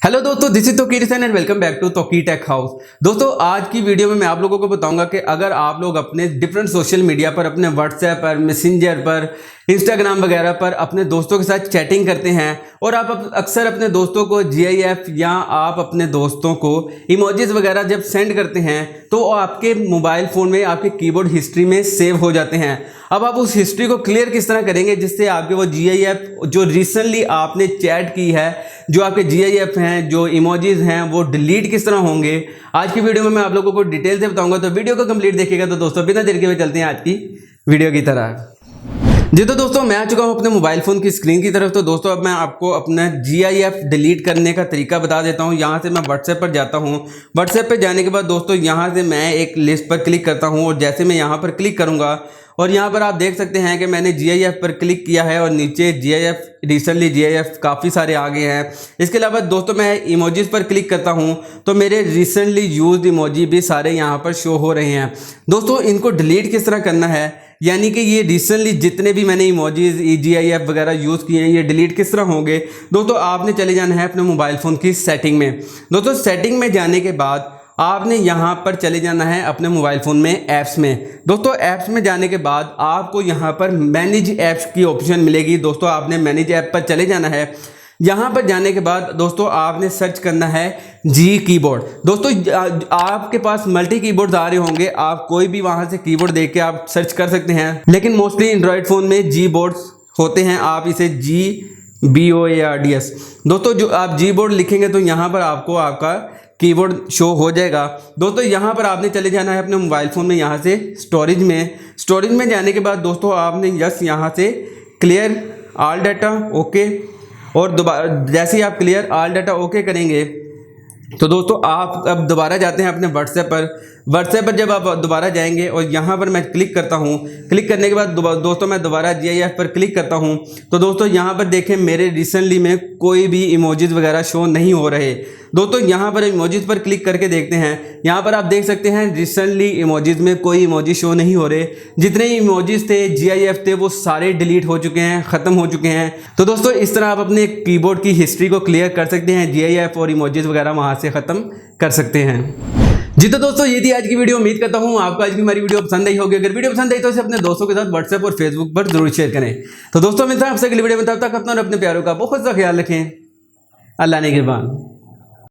Hello दोस्तों, this is Tauqeer Hussain and welcome back to Tauqeer tech house. दोस्तों, आज की वीडियो में मैं आप लोगों को बताऊंगा कि अगर आप लोग अपने डिफरेंट सोशल मीडिया पर, अपने व्हाट्सएप पर, मैसेंजर पर, इंस्टाग्राम वगैरह पर अपने दोस्तों के साथ चैटिंग करते हैं और आप अक्सर अपने दोस्तों को GIF या आप अपने दोस्तों को इमोजीज वगैरह जब सेंड करते हैं तो आपके मोबाइल फ़ोन में, आपके कीबोर्ड हिस्ट्री में सेव हो जाते हैं। अब आप उस हिस्ट्री को क्लियर किस तरह करेंगे जिससे आपके वो GIF जो रिसेंटली आपने चैट की है, जो आपके GIF हैं, जो इमोजीज हैं, वो डिलीट किस तरह होंगे, आज की वीडियो में मैं आप लोगों को डिटेल से बताऊंगा। तो वीडियो को कंप्लीट देखिएगा। तो दोस्तों, बिना देर के हुए चलते हैं आज की वीडियो की तरह। जी तो दोस्तों, मैं आ चुका हूं अपने मोबाइल फ़ोन की स्क्रीन की तरफ। तो दोस्तों, अब मैं आपको अपना GIF डिलीट करने का तरीका बता देता हूं। यहां से मैं व्हाट्सएप पर जाता हूं। व्हाट्सएप पर जाने के बाद दोस्तों, यहां से मैं एक लिस्ट पर क्लिक करता हूं और जैसे मैं यहां पर क्लिक करूंगा और यहाँ पर आप देख सकते हैं कि मैंने GIF पर क्लिक किया है और नीचे GIF रिसेंटली GIF काफ़ी सारे आ गए हैं। इसके अलावा दोस्तों, मैं इमोजीज पर क्लिक करता हूँ तो मेरे रिसेंटली यूज्ड इमोजी भी सारे यहाँ पर शो हो रहे हैं। दोस्तों, इनको डिलीट किस तरह करना है, यानी कि ये रिसेंटली जितने भी मैंने इमोजीज GIF वगैरह यूज़ किए हैं ये डिलीट किस तरह होंगे। दोस्तों, आपने चले जाना है अपने मोबाइल फ़ोन की सेटिंग में। दोस्तों, सेटिंग में जाने के बाद आपने यहाँ पर चले जाना है अपने मोबाइल फ़ोन में ऐप्स में। दोस्तों, ऐप्स में जाने के बाद आपको यहाँ पर मैनेज ऐप्स की ऑप्शन मिलेगी। दोस्तों, आपने मैनेज ऐप पर चले जाना है। यहाँ पर जाने के बाद दोस्तों, आपने सर्च करना है जी कीबोर्ड। दोस्तों, आपके पास मल्टी कीबोर्ड आ रहे होंगे, आप कोई भी वहाँ से कीबोर्ड देख के आप सर्च कर सकते हैं, लेकिन मोस्टली एंड्रॉयड फ़ोन में जी बोर्ड्स होते हैं। आप इसे GBOARDS। दोस्तों, जो आप जी बोर्ड लिखेंगे तो यहाँ पर आपको आपका कीबोर्ड शो हो जाएगा। दोस्तों, यहाँ पर आपने चले जाना है अपने मोबाइल फ़ोन में, यहाँ से स्टोरेज में जाने के बाद दोस्तों, आपने यहाँ से क्लियर ऑल डाटा ओके, और दोबारा जैसे ही आप क्लियर ऑल डाटा ओके करेंगे तो दोस्तों, आप अब दोबारा जाते हैं अपने व्हाट्सएप पर जब आप दोबारा जाएंगे और यहाँ पर मैं क्लिक करता हूँ। क्लिक करने के बाद दोस्तों, मैं दोबारा GIF पर क्लिक करता हूँ तो दोस्तों, यहाँ पर देखें मेरे रिसेंटली में कोई भी इमोजीज वगैरह शो नहीं हो रहे। दोस्तों, यहाँ पर इमोजीज पर क्लिक करके देखते हैं। यहाँ पर आप देख सकते हैं रिसेंटली इमोजीज में कोई इमोजी शो नहीं हो रहे। जितने इमोजीज थे, GIF थे, वो सारे डिलीट हो चुके हैं, ख़त्म हो चुके हैं। तो दोस्तों, इस तरह आप अपने कीबोर्ड की हिस्ट्री को क्लियर कर सकते हैं, GIF और इमोजीज वगैरह वहाँ से ख़त्म कर सकते हैं। जी तो दोस्तों, ये थी आज की वीडियो। उम्मीद करता हूँ आपको आज की हमारी वीडियो पसंद आई होगी। अगर वीडियो पसंद आई तो इसे अपने दोस्तों के साथ व्हाट्सएप और फेसबुक पर जरूर शेयर करें। तो दोस्तों, मिलता है आपसे अगली वीडियो में। तब तक अपना और अपने प्यारों का बहुत सा ख्याल रखें। अल्लाह ने निगहबान।